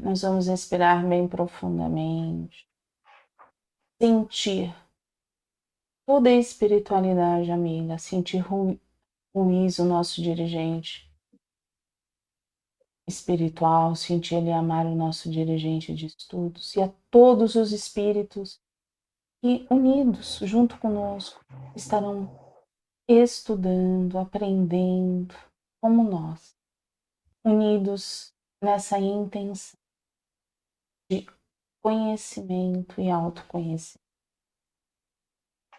nós vamos respirar bem profundamente, sentir toda a espiritualidade, amiga, sentir Ruiz, o nosso dirigente espiritual, sentir ele amar o nosso dirigente de estudos e a todos os espíritos que, unidos junto conosco, estarão estudando, aprendendo, como nós, unidos nessa intenção de conhecimento e autoconhecimento.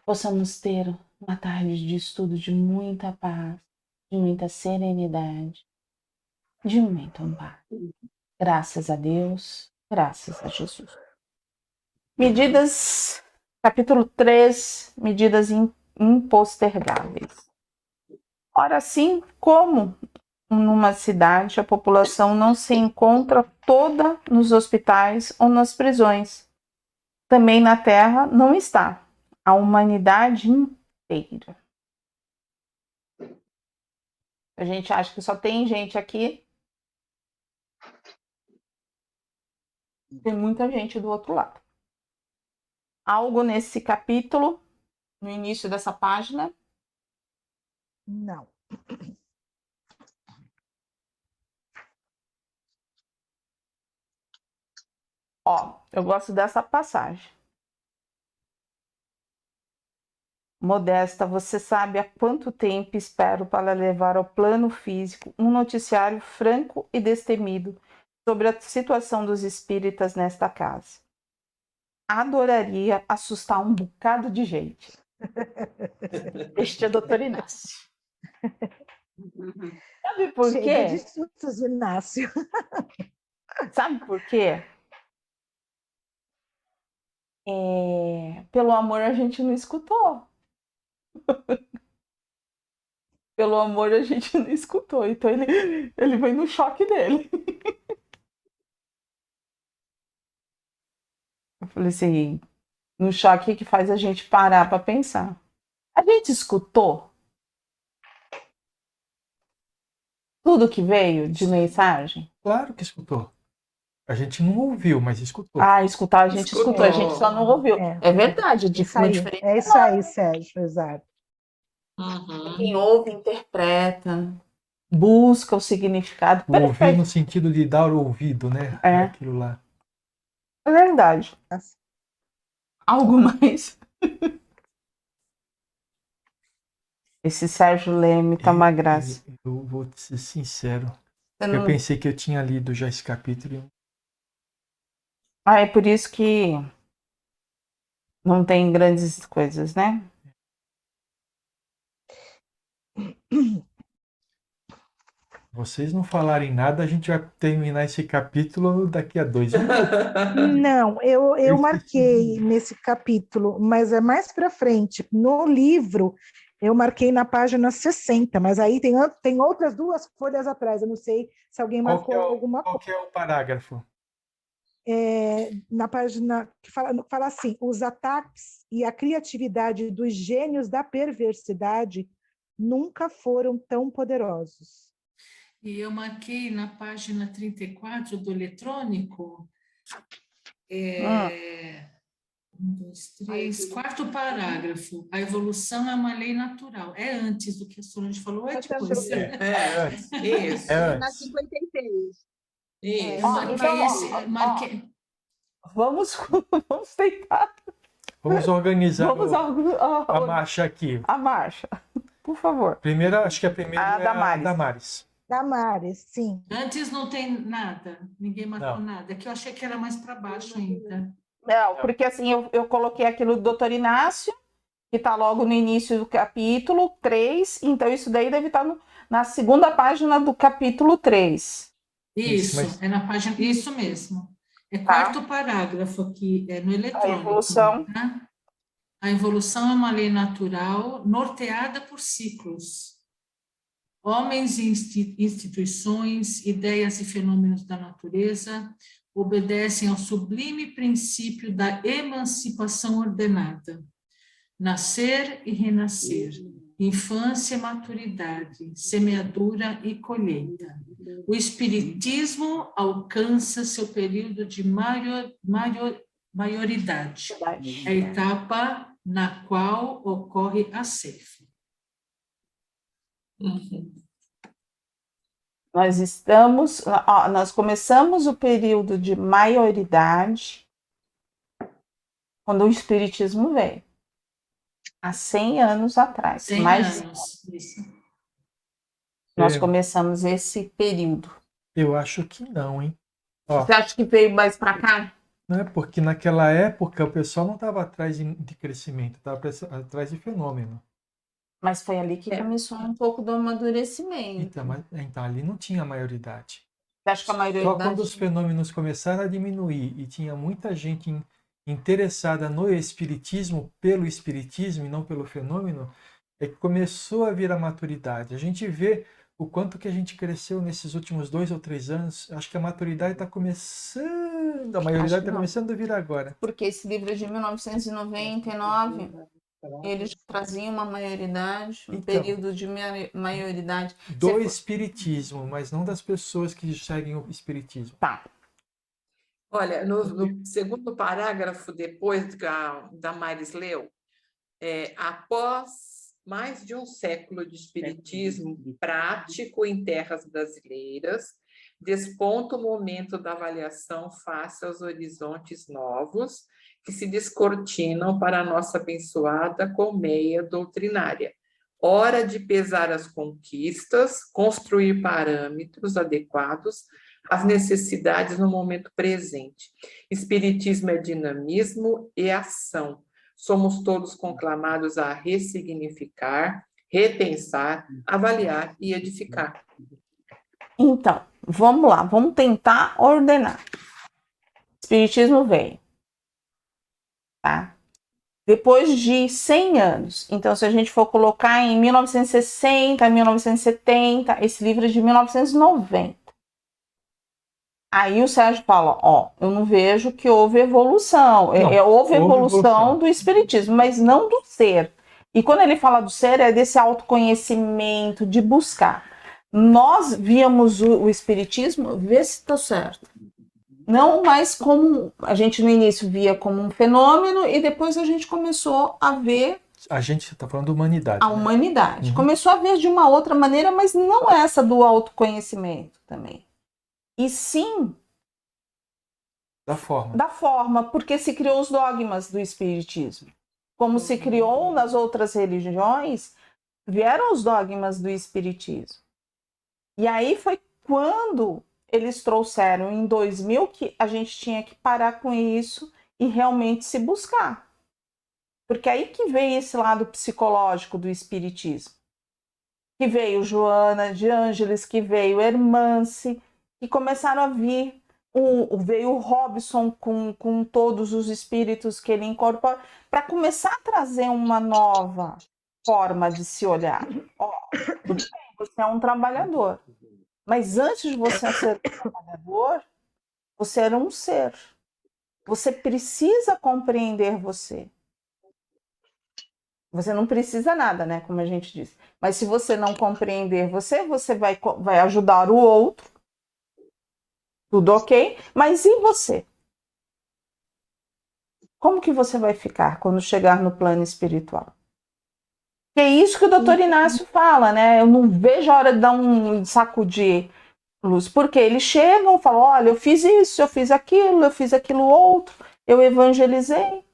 Possamos ter uma tarde de estudo de muita paz, de muita serenidade, de muito amparo. Graças a Deus, graças a Jesus. Medidas, capítulo 3, medidas impostergáveis. Ora, assim como numa cidade a população não se encontra toda nos hospitais ou nas prisões, também na Terra não está a humanidade inteira. A gente acha que só tem gente aqui, tem muita gente do outro lado. Algo nesse capítulo, no início dessa página? Não. Ó, eu gosto dessa passagem. Modesta, você sabe há quanto tempo espero para levar ao plano físico um noticiário franco e destemido sobre a situação dos espíritas nesta casa. Adoraria assustar um bocado de gente. Este é Dr. Inácio. Sabe por quê? Chega de sustos, Inácio. Sabe por quê? Pelo amor a gente não escutou. Pelo amor a gente não escutou. Então ele foi no choque dele. Eu falei assim, no choque que faz a gente parar para pensar. A gente escutou tudo que veio de mensagem? Claro que escutou. A gente não ouviu, mas escutou. Ah, escutar a gente escutou, a gente só não ouviu. É verdade, uma diferença. É isso aí, Sérgio, exato. Quem ouve, interpreta, busca o significado. Ouvir no sentido de dar o ouvido, né? É. Aquilo lá. É verdade. Algo mais? Esse Sérgio Leme tá uma graça. Eu vou ser sincero. Não... Eu pensei que eu tinha lido já esse capítulo. É por isso que não tem grandes coisas, né? Vocês não falarem nada, a gente vai terminar esse capítulo daqui a 2 minutos. Não, eu marquei nesse capítulo, mas é mais para frente. No livro, eu marquei na página 60, mas aí tem outras 2 folhas atrás. Eu não sei se alguém marcou alguma coisa. Qual que é o parágrafo? Na página que fala assim: os ataques e a criatividade dos gênios da perversidade nunca foram tão poderosos. E eu marquei na página 34 do eletrônico, 1, 2, 3, 4º parágrafo. A evolução é uma lei natural. É antes do que a Solange falou, é depois. Isso. Na 56. Eu marquei. Vamos tentar. Vamos organizar a marcha aqui. A marcha, por favor. Acho que a primeira é a Damares. Damares, sim. Antes não tem nada, ninguém marcou nada. É que eu achei que era mais para baixo ainda. Não, porque assim, eu coloquei aquilo do Dr. Inácio, que está logo no início do capítulo 3, então isso daí deve estar na segunda página do capítulo 3. Isso, é na página, isso mesmo. É 4º parágrafo aqui, é no eletrônico. A evolução. Né? A evolução é uma lei natural norteada por ciclos. Homens e instituições, ideias e fenômenos da natureza obedecem ao sublime princípio da emancipação ordenada. Nascer e renascer, infância e maturidade, semeadura e colheita. O espiritismo alcança seu período de maioridade, a etapa na qual ocorre a ceifa. Nós começamos o período de maioridade quando o espiritismo veio, há 100 anos atrás. 100 mais anos, isso. Nós começamos esse período. Eu acho que não, hein? Ó, Você acha que veio mais para cá? né? Porque naquela época o pessoal não estava atrás de crescimento, estava atrás de fenômeno. Mas foi ali que começou um pouco do amadurecimento. Então ali não tinha maioridade. Você acha que a maioria Só quando os fenômenos começaram a diminuir e tinha muita gente interessada no espiritismo, pelo espiritismo e não pelo fenômeno, é que começou a vir a maturidade. A gente vê o quanto que a gente cresceu nesses últimos 2 ou 3 anos. Acho que a maturidade está começando, a maioridade está começando a vir agora. Porque esse livro é de 1999, eles traziam uma maioridade, um período de maioridade. Do espiritismo, mas não das pessoas que seguem o espiritismo. Tá. Olha, no segundo parágrafo, depois da Maris leu, após mais de um século de espiritismo prático em terras brasileiras, desponta o momento da avaliação face aos horizontes novos que se descortinam para a nossa abençoada colmeia doutrinária. Hora de pesar as conquistas, construir parâmetros adequados às necessidades no momento presente. Espiritismo é dinamismo e ação. Somos todos conclamados a ressignificar, repensar, avaliar e edificar. Então, vamos lá, vamos tentar ordenar. O espiritismo veio, tá? Depois de 100 anos. Então, se a gente for colocar em 1960, 1970, esse livro é de 1990. Aí o Sérgio fala, eu não vejo que houve evolução. Houve evolução do espiritismo, mas não do ser. E quando ele fala do ser, é desse autoconhecimento, de buscar. Nós víamos o espiritismo, vê se está certo. Não mais como, a gente no início via como um fenômeno, e depois a gente começou a ver... A gente está falando da humanidade. A humanidade. Começou a ver de uma outra maneira, mas não essa do autoconhecimento também. E sim da forma, porque se criou os dogmas do espiritismo. Como se criou nas outras religiões, vieram os dogmas do espiritismo. E aí foi quando eles trouxeram em 2000 que a gente tinha que parar com isso e realmente se buscar. Porque aí que veio esse lado psicológico do espiritismo. Que veio Joana de Ângeles, que veio Hermance, que começaram a vir, veio o Robson com todos os espíritos que ele incorpora, para começar a trazer uma nova forma de se olhar. Tudo bem, você é um trabalhador, mas antes de você ser um trabalhador, você era um ser. Você precisa compreender você. Você não precisa nada, né, como a gente disse. Mas se você não compreender você vai ajudar o outro. Tudo ok, mas e você? Como que você vai ficar quando chegar no plano espiritual? Que é isso que o doutor Inácio fala, né? Eu não vejo a hora de dar um sacudir luz, porque eles chegam e falam, olha, eu fiz isso, eu fiz aquilo outro, eu evangelizei.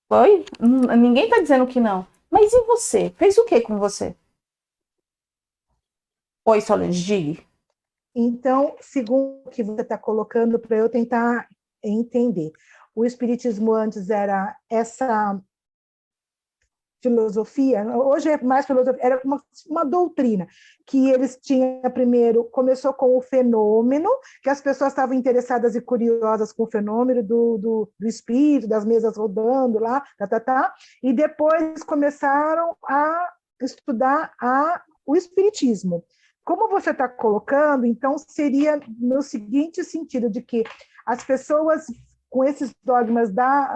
Foi? Ninguém está dizendo que não. Mas e você? Fez o que com você? Oi, Solange, diga. Então, segundo o que você está colocando, para eu tentar entender, o espiritismo antes era essa filosofia, hoje é mais filosofia, era uma doutrina, que eles tinham primeiro, começou com o fenômeno, que as pessoas estavam interessadas e curiosas com o fenômeno do espírito, das mesas rodando lá, e depois começaram a estudar o espiritismo. Como você está colocando, então, seria no seguinte sentido, de que as pessoas, com esses dogmas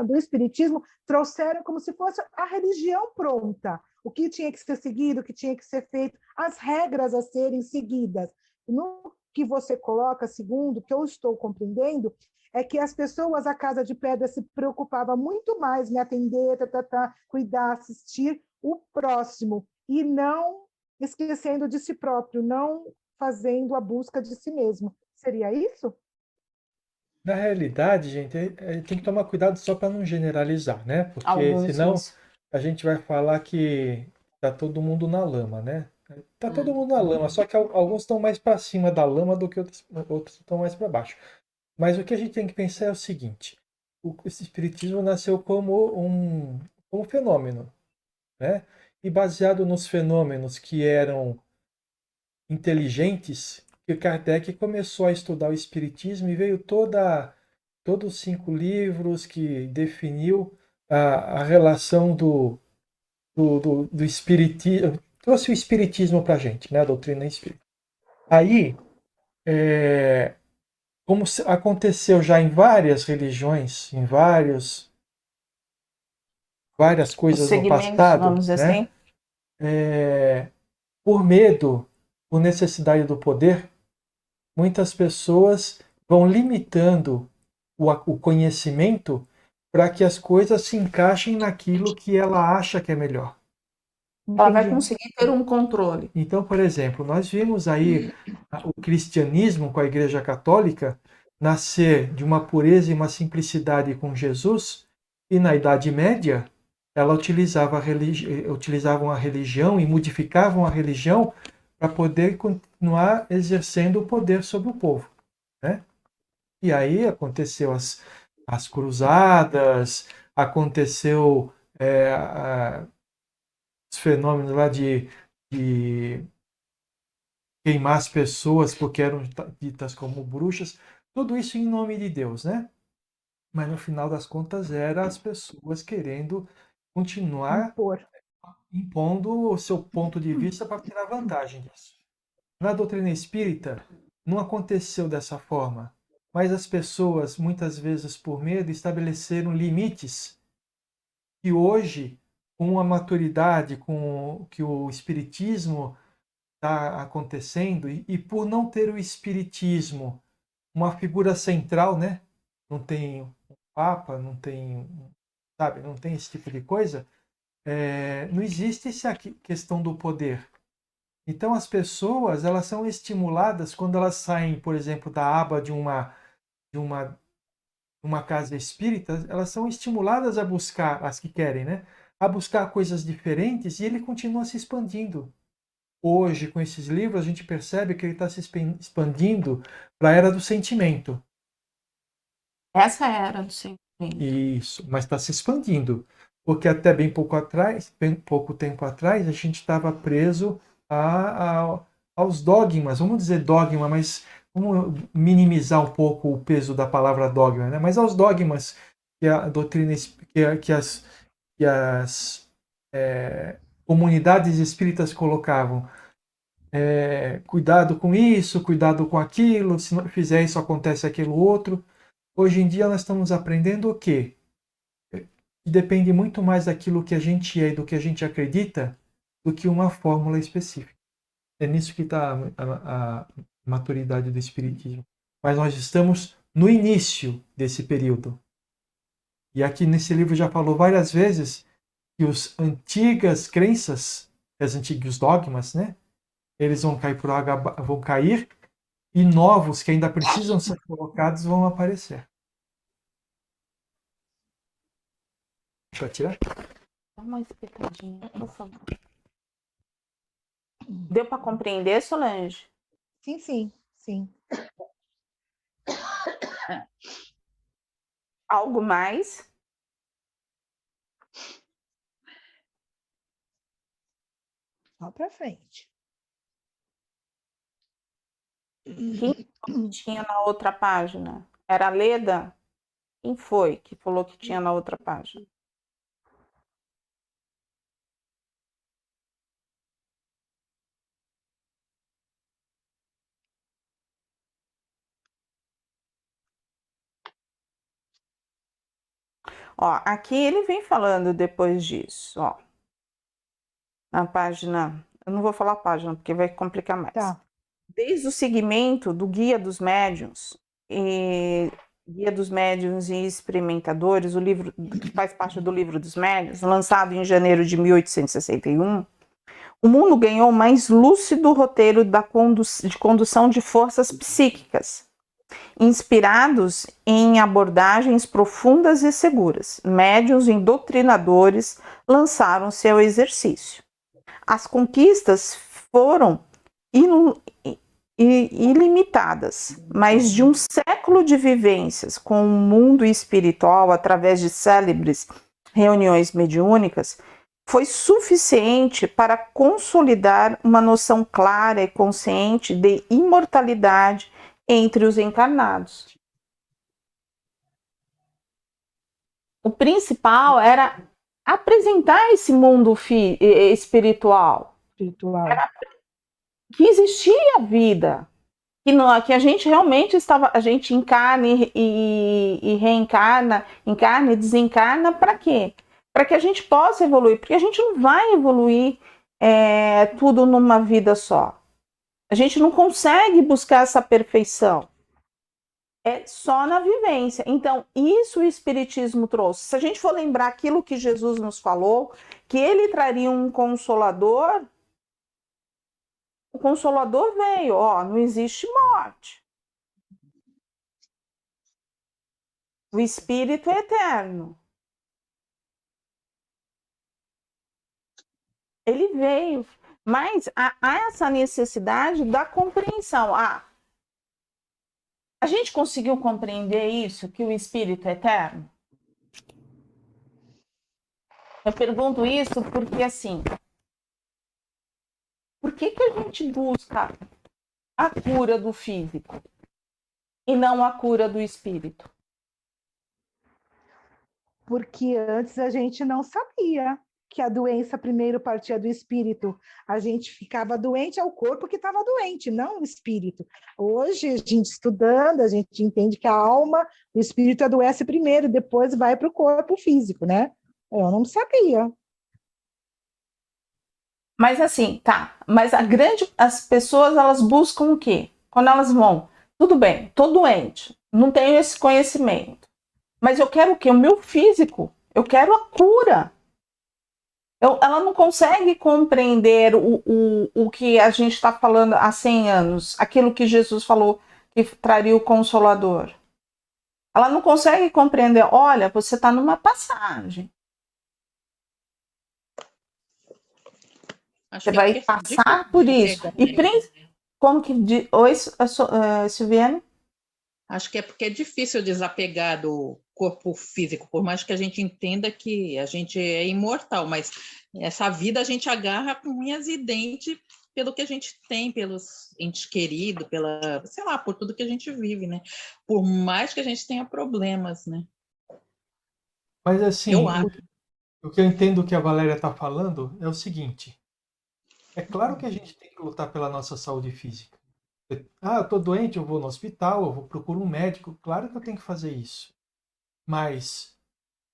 do espiritismo, trouxeram como se fosse a religião pronta, o que tinha que ser seguido, o que tinha que ser feito, as regras a serem seguidas. No que você coloca, segundo o que eu estou compreendendo, é que as pessoas, a Casa de Pedra se preocupava muito mais em atender, cuidar, assistir o próximo, e não esquecendo de si próprio, não fazendo a busca de si mesmo. Seria isso? Na realidade, gente, tem que tomar cuidado só para não generalizar, né? Porque Alguns, senão isso. a gente vai falar que tá todo mundo na lama, né? Tá todo mundo na lama, só que alguns estão mais para cima da lama do que outros estão mais para baixo. Mas o que a gente tem que pensar é o seguinte: esse espiritismo nasceu como fenômeno, né? E baseado nos fenômenos que eram inteligentes, que Kardec começou a estudar o espiritismo e veio todos os 5 livros que definiu a relação do espiritismo, trouxe o espiritismo para a gente, né? A doutrina espírita. Aí, como aconteceu já em várias religiões, em várias Os coisas no segmentos, passado, vamos dizer né? assim. Por medo, por necessidade do poder, muitas pessoas vão limitando o conhecimento para que as coisas se encaixem naquilo que ela acha que é melhor. Ela vai Entendi. conseguir ter um controle. Então, por exemplo, nós vimos aí o cristianismo com a Igreja Católica nascer de uma pureza e uma simplicidade com Jesus, e na Idade Média ela utilizavam a religião e modificavam a religião para poder continuar exercendo o poder sobre o povo, né? E aí aconteceu as cruzadas, aconteceu os fenômenos lá de queimar as pessoas porque eram ditas como bruxas, tudo isso em nome de Deus, né? Mas no final das contas era as pessoas querendo continuar Impor. impondo o seu ponto de vista para tirar vantagem disso. Na doutrina espírita não aconteceu dessa forma, mas as pessoas, muitas vezes por medo, estabeleceram limites que hoje, com a maturidade, com que o espiritismo está acontecendo, e por não ter o espiritismo uma figura central, né? Não tem um papa, não tem, sabe, não tem esse tipo de coisa, não existe essa questão do poder. Então as pessoas, elas são estimuladas quando elas saem, por exemplo, da aba de uma casa espírita, elas são estimuladas a buscar, as que querem, né? A buscar coisas diferentes, e ele continua se expandindo. Hoje, com esses livros, a gente percebe que ele está se expandindo para a era do sentimento. Essa era do sentimento. Isso, mas está se expandindo. Porque até bem pouco tempo atrás, a gente estava preso aos dogmas. Vamos dizer dogma, mas vamos minimizar um pouco o peso da palavra dogma, né? Mas aos dogmas que a doutrina, que as comunidades espíritas colocavam. Cuidado com isso, cuidado com aquilo, se não fizer isso acontece aquilo outro. Hoje em dia nós estamos aprendendo o quê? Que depende muito mais daquilo que a gente é e do que a gente acredita do que uma fórmula específica. É nisso que está a maturidade do Espiritismo. Mas nós estamos no início desse período. E aqui nesse livro já falou várias vezes que as antigas crenças, os antigos dogmas, né? Eles vão cair por água, vão cair, e novos que ainda precisam ser colocados vão aparecer. Deixa eu tirar? Dá uma espetadinha, por favor. Deu para compreender, Solange? Sim, sim, sim. Algo mais? Só para frente. Quem tinha na outra página? Era a Leda? Quem foi que falou que tinha na outra página? Ó, aqui ele vem falando depois disso, ó. na página, eu não vou falar a página porque vai complicar mais. Tá. Desde o segmento do Guia dos Médiuns e Experimentadores, o livro que faz parte do Livro dos Médiuns, lançado em janeiro de 1861, o mundo ganhou mais lúcido roteiro de condução de forças psíquicas, inspirados em abordagens profundas e seguras. Médiuns e doutrinadores lançaram-se ao exercício. As conquistas foram ilimitadas, mas de um século de vivências com o mundo espiritual através de célebres reuniões mediúnicas foi suficiente para consolidar uma noção clara e consciente de imortalidade entre os encarnados. O principal era apresentar esse mundo espiritual. Que existia vida, que a gente realmente estava, a gente encarna e reencarna, encarna e desencarna, para quê? Para que a gente possa evoluir, porque a gente não vai evoluir tudo numa vida só. A gente não consegue buscar essa perfeição. É só na vivência. Então, isso o Espiritismo trouxe. Se a gente for lembrar aquilo que Jesus nos falou, que ele traria um consolador, o Consolador veio, não existe morte. O Espírito é eterno. Ele veio, mas há essa necessidade da compreensão. A gente conseguiu compreender isso, que o Espírito é eterno? Eu pergunto isso porque, assim, por que a gente busca a cura do físico e não a cura do espírito? Porque antes a gente não sabia que a doença primeiro partia do espírito. A gente ficava doente, é o corpo que estava doente, não o espírito. Hoje, a gente estudando, a gente entende que a alma, o espírito adoece primeiro, depois vai para o corpo físico, né? Eu não sabia. Mas assim, tá. Mas as pessoas, elas buscam o quê? Quando elas vão, tudo bem, tô doente, não tenho esse conhecimento. Mas eu quero o quê? O meu físico. Eu quero a cura. Ela não consegue compreender o que a gente está falando há 100 anos, aquilo que Jesus falou que traria o Consolador. Ela não consegue compreender, olha, você está numa passagem. Você vai passar por isso. E como que... Oi, Silviane? Acho que é porque é difícil desapegar do corpo físico, por mais que a gente entenda que a gente é imortal, mas essa vida a gente agarra com unhas e dentes pelo que a gente tem, pelos entes queridos, sei lá, por tudo que a gente vive, né? Por mais que a gente tenha problemas, né? Mas assim, o que eu entendo que a Valéria está falando é o seguinte: é claro que a gente tem que lutar pela nossa saúde física. Eu estou doente, eu vou no hospital, eu procuro um médico. Claro que eu tenho que fazer isso. Mas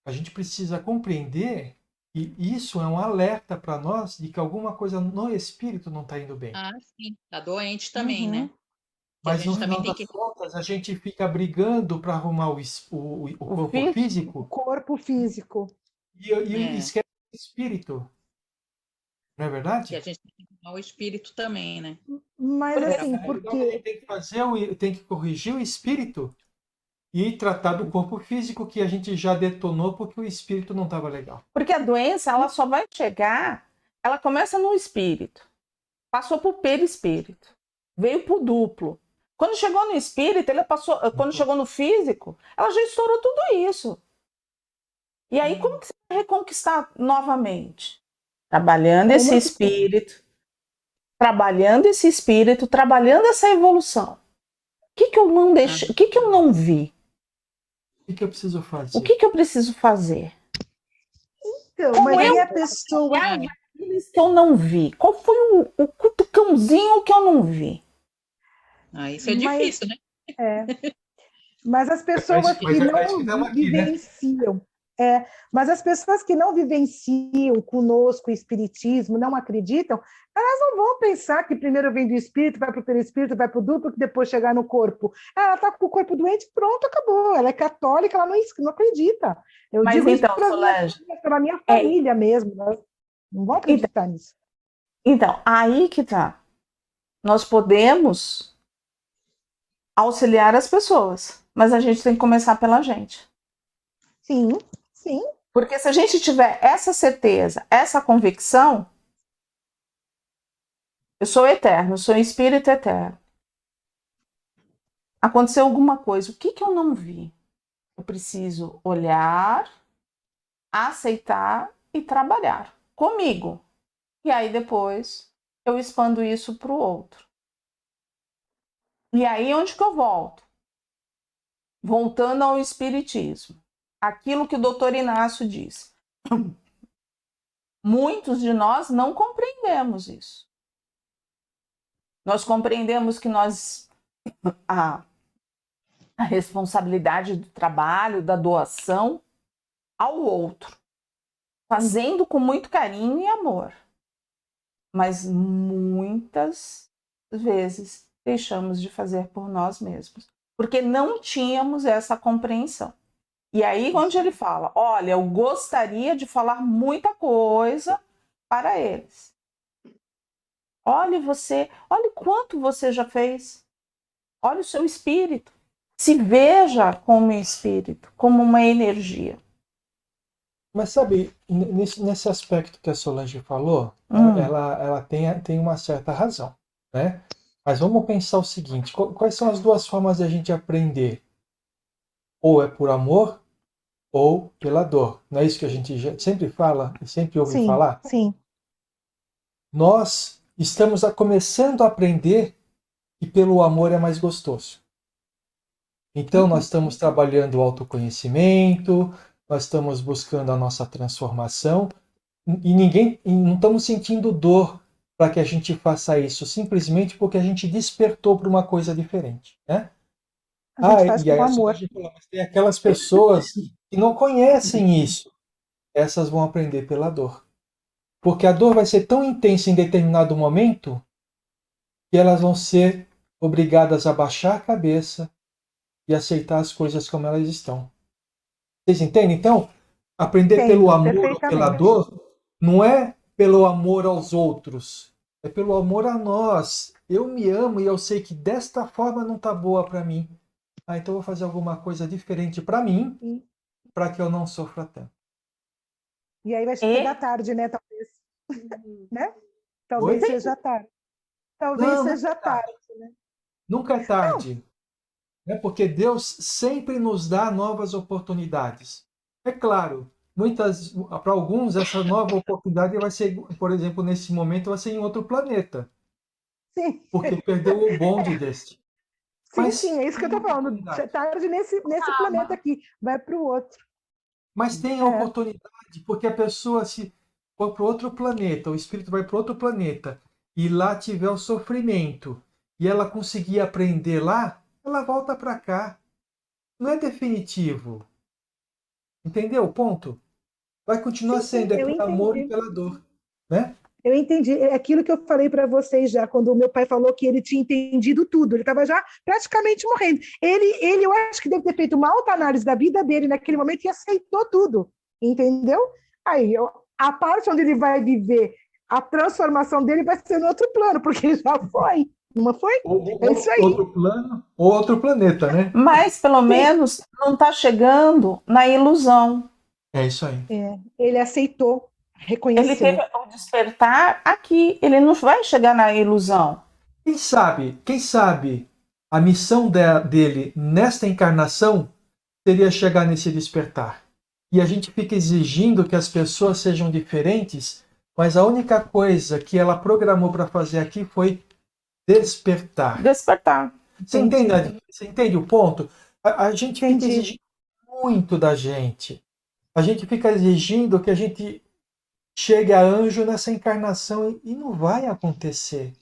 a gente precisa compreender que isso é um alerta para nós de que alguma coisa no espírito não está indo bem. Sim. Está doente também, né? Mas no final das contas, a gente fica brigando para arrumar o corpo físico. O corpo físico. E esquece o espírito. Não é verdade? Que a gente tem que arrumar o espírito também, né? Mas assim, porque... Tem que corrigir o espírito e tratar do corpo físico que a gente já detonou porque o espírito não estava legal. Porque a doença, ela só vai chegar, ela começa no espírito, passou por perispírito, veio pro duplo. Quando chegou no espírito, quando chegou no físico, ela já estourou tudo isso. E aí, como que você vai reconquistar novamente? Trabalhando esse espírito, trabalhando essa evolução. O que eu não deixei? O que eu não vi? O que eu preciso fazer? O que eu preciso fazer? Então, mas aí a pessoa... Aqueles que eu não vi. Qual foi o cutucãozinho que eu não vi? Isso é difícil, né? Mas as pessoas que não vivenciam, Mas as pessoas que não vivenciam conosco o espiritismo, não acreditam, elas não vão pensar que primeiro vem do espírito, vai para o perispírito, vai para o duplo, que depois chegar no corpo. Ela está com o corpo doente, pronto, acabou. Ela é católica, ela não acredita. Eu Mas digo então, isso para Solange, pela minha família mesmo. Elas não vão acreditar nisso. então, aí que tá. Nós podemos auxiliar as pessoas, mas a gente tem que começar pela gente. Sim, sim. Porque se a gente tiver essa certeza, essa convicção, eu sou eterno, eu sou um espírito eterno. Aconteceu alguma coisa, o que eu não vi? Eu preciso olhar, aceitar e trabalhar comigo. E aí depois eu expando isso para o outro. E aí onde que eu volto? Voltando ao espiritismo. Aquilo que o doutor Inácio diz. Muitos de nós não compreendemos isso. Nós compreendemos que a responsabilidade do trabalho, da doação ao outro, fazendo com muito carinho e amor. Mas muitas vezes deixamos de fazer por nós mesmos, porque não tínhamos essa compreensão. E aí onde ele fala, olha, eu gostaria de falar muita coisa para eles. Olha você, olha quanto você já fez. Olha o seu espírito. Se veja como espírito, como uma energia. Mas sabe, nesse aspecto que a Solange falou, ela tem uma certa razão, né? Mas vamos pensar o seguinte, quais são as duas formas de a gente aprender? Ou é por amor, ou pela dor. Não é isso que a gente sempre fala e sempre ouve falar? Sim. Nós estamos começando a aprender que pelo amor é mais gostoso. Então, nós estamos trabalhando o autoconhecimento, nós estamos buscando a nossa transformação e não estamos sentindo dor para que a gente faça isso, simplesmente porque a gente despertou para uma coisa diferente, né? A gente faz com amor. Mas tem aquelas pessoas que não conhecem isso. Essas vão aprender pela dor. Porque a dor vai ser tão intensa em determinado momento que elas vão ser obrigadas a baixar a cabeça e aceitar as coisas como elas estão. Vocês entendem? Então, aprender pelo amor ou pela dor não é pelo amor aos outros, é pelo amor a nós. Eu me amo e eu sei que desta forma não está boa para mim. Então eu vou fazer alguma coisa diferente para mim, para que eu não sofra tanto. E aí vai chegar tarde, né? Talvez. Né? Talvez seja tarde. Talvez seja tarde, né? Nunca é tarde. Né? Porque Deus sempre nos dá novas oportunidades. É claro, para alguns essa nova oportunidade vai ser, por exemplo, nesse momento vai ser em outro planeta. Sim. Porque perdeu o bonde deste. Sim, é isso que eu estou falando. Tarde nesse planeta aqui, vai para o outro. Mas tem a oportunidade, porque a pessoa se for para outro planeta, o espírito vai para outro planeta, e lá tiver o sofrimento, e ela conseguir aprender lá, ela volta para cá. Não é definitivo. Entendeu o ponto? Vai continuar sendo, é por amor e pela dor. Né? Eu entendi. É aquilo que eu falei para vocês já, quando o meu pai falou que ele tinha entendido tudo. Ele estava já praticamente morrendo. Ele, eu acho que deve ter feito uma alta análise da vida dele naquele momento e aceitou tudo. Entendeu? Aí, a parte onde ele vai viver a transformação dele vai ser no outro plano, porque já foi. Não foi? É isso aí. Outro plano ou outro planeta, né? Mas, pelo menos, não está chegando na ilusão. É isso aí. Ele aceitou, reconheceu. Ele teve o despertar aqui. Ele não vai chegar na ilusão. Quem sabe a missão dele nesta encarnação seria chegar nesse despertar. E a gente fica exigindo que as pessoas sejam diferentes, mas a única coisa que ela programou para fazer aqui foi despertar. Você entende o ponto? A gente fica exigindo muito da gente. A gente fica exigindo que a gente chegue a anjo nessa encarnação e não vai acontecer.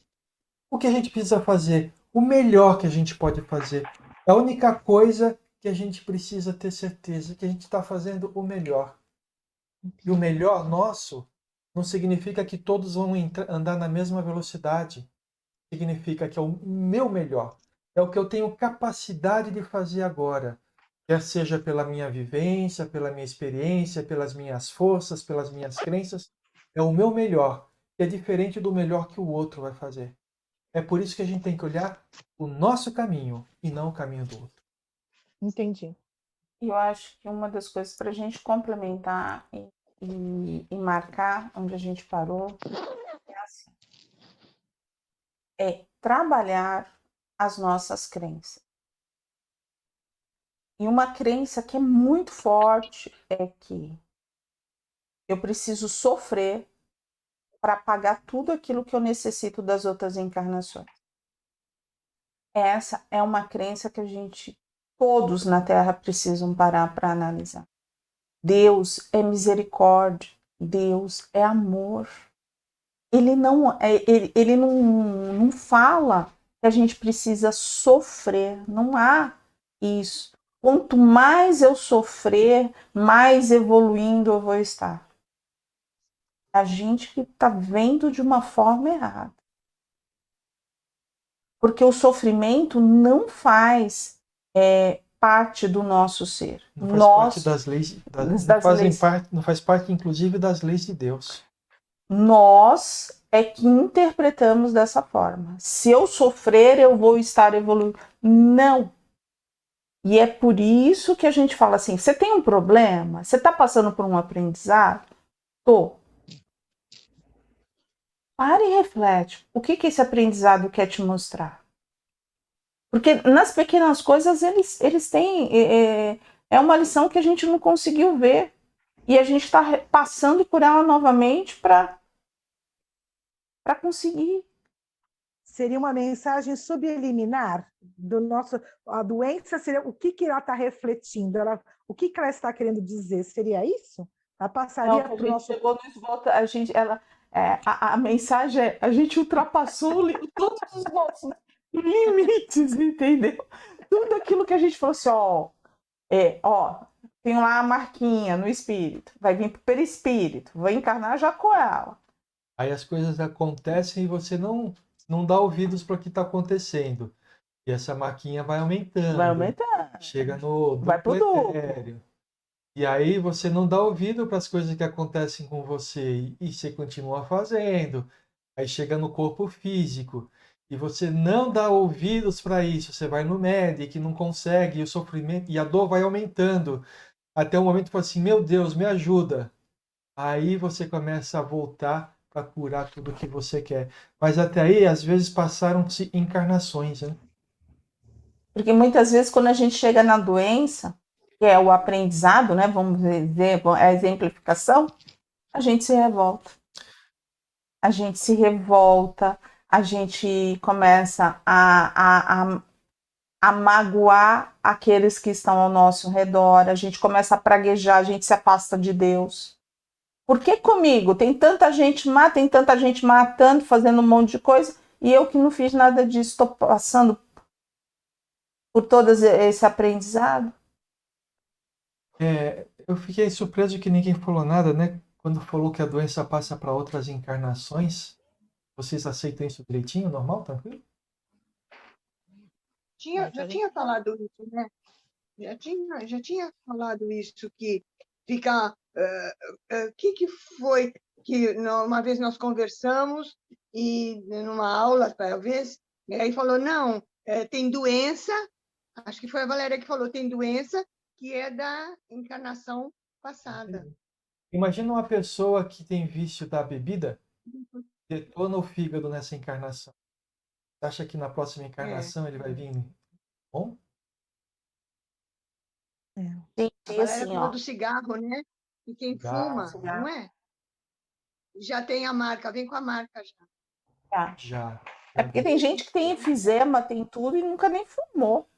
O que a gente precisa fazer? O melhor que a gente pode fazer. A única coisa que a gente precisa ter certeza que a gente está fazendo o melhor. E o melhor nosso não significa que todos vão andar na mesma velocidade. Significa que é o meu melhor. É o que eu tenho capacidade de fazer agora. Quer seja pela minha vivência, pela minha experiência, pelas minhas forças, pelas minhas crenças. É o meu melhor. Que é diferente do melhor que o outro vai fazer. É por isso que a gente tem que olhar o nosso caminho e não o caminho do outro. Entendi. E eu acho que uma das coisas para a gente complementar e marcar onde a gente parou é assim, é trabalhar as nossas crenças. E uma crença que é muito forte é que eu preciso sofrer para pagar tudo aquilo que eu necessito das outras encarnações. Essa é uma crença que todos na Terra precisam parar para analisar. Deus é misericórdia, Deus é amor. Ele não fala que a gente precisa sofrer, não há isso. Quanto mais eu sofrer, mais evoluindo eu vou estar. A gente que está vendo de uma forma errada. Porque o sofrimento não faz parte do nosso ser. Não faz parte das leis, não faz parte, inclusive, das leis de Deus. Nós é que interpretamos dessa forma. Se eu sofrer, eu vou estar evoluindo. Não. E é por isso que a gente fala assim, você tem um problema? Você está passando por um aprendizado? Tô. Para e reflete. O que esse aprendizado quer te mostrar? Porque nas pequenas coisas eles têm... É uma lição que a gente não conseguiu ver. E a gente está passando por ela novamente para conseguir. Seria uma mensagem subliminar do nosso... A doença seria o que ela está refletindo, o que ela está querendo dizer? Seria isso? Ela passaria para o nosso... chegou no esgoto, a mensagem é, a gente ultrapassou todos os nossos limites, entendeu? Tudo aquilo que a gente falou assim, tem lá a marquinha no espírito, vai vir para o perispírito, vai encarnar já com ela. Aí as coisas acontecem e você não dá ouvidos para o que está acontecendo. E essa marquinha vai aumentando. Vai aumentando. Chega no vai pro etéreo. E aí você não dá ouvido para as coisas que acontecem com você e você continua fazendo. Aí chega no corpo físico e você não dá ouvidos para isso. Você vai no médico e não consegue, e o sofrimento e a dor vai aumentando. Até o momento que fala assim, meu Deus, me ajuda. Aí você começa a voltar para curar tudo que você quer. Mas até aí, às vezes, passaram-se encarnações, né? Porque muitas vezes, quando a gente chega na doença, que é o aprendizado, né? Vamos dizer, a exemplificação, a gente se revolta. A gente se revolta, a gente começa a magoar aqueles que estão ao nosso redor, a gente começa a praguejar, a gente se afasta de Deus. Por que comigo? Tem tanta gente matando, fazendo um monte de coisa, e eu que não fiz nada disso, estou passando por todo esse aprendizado? Eu fiquei surpreso que ninguém falou nada, né? Quando falou que a doença passa para outras encarnações. Vocês aceitam isso direitinho, normal, tranquilo? Já tinha falado isso, né? Já tinha falado isso, que fica... que foi que uma vez nós conversamos e numa aula, talvez, e aí falou, não, tem doença, acho que foi a Valéria que falou, tem doença que é da encarnação passada. Imagina uma pessoa que tem vício da bebida, detona o fígado nessa encarnação. Você acha que na próxima encarnação ele vai vir bom? A Valéria falou do cigarro, né? E quem fuma, cigarro. não é? Já tem a marca, vem com a marca já. Já. É porque tem gente que tem enfisema, tem tudo e nunca nem fumou,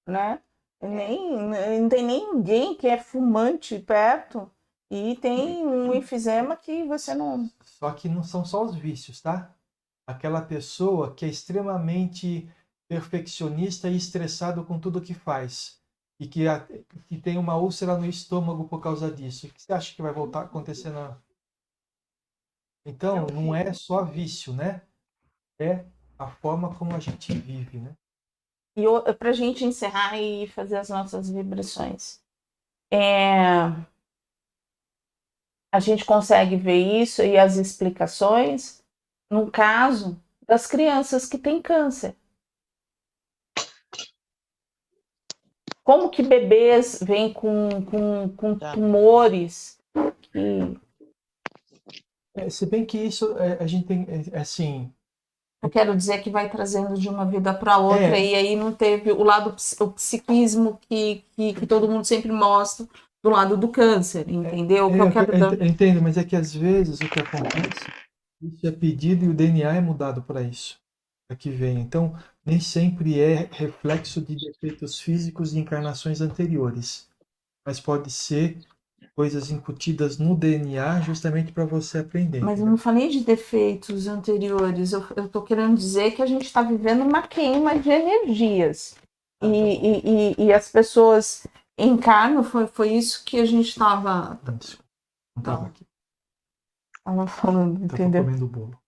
né? Não tem nem ninguém que é fumante perto e tem um enfisema que você não... Só que não são só os vícios, tá? Aquela pessoa que é extremamente perfeccionista e estressado com tudo que faz. e que tem uma úlcera no estômago por causa disso. O que você acha que vai voltar a acontecer na... Então, não é só vício, né? É a forma como a gente vive, né? E para a gente encerrar e fazer as nossas vibrações, a gente consegue ver isso e as explicações no caso das crianças que têm câncer. Como que bebês vêm com tumores que... Se bem que isso a gente tem, assim... Eu quero dizer que vai trazendo de uma vida para outra, e aí não teve o lado, o psiquismo que todo mundo sempre mostra do lado do câncer, entendeu? Eu entendo, mas é que às vezes o que acontece, isso é pedido e o DNA é mudado para isso, para que venha. Então, nem sempre é reflexo de defeitos físicos de encarnações anteriores, mas pode ser coisas incutidas no DNA justamente para você aprender. Mas eu não falei de defeitos anteriores, eu estou querendo dizer que a gente está vivendo uma queima de energias. E as pessoas encarnam, foi isso que a gente estava... Não estava aqui. Estava falando, Estava entendeu? comendo o bolo.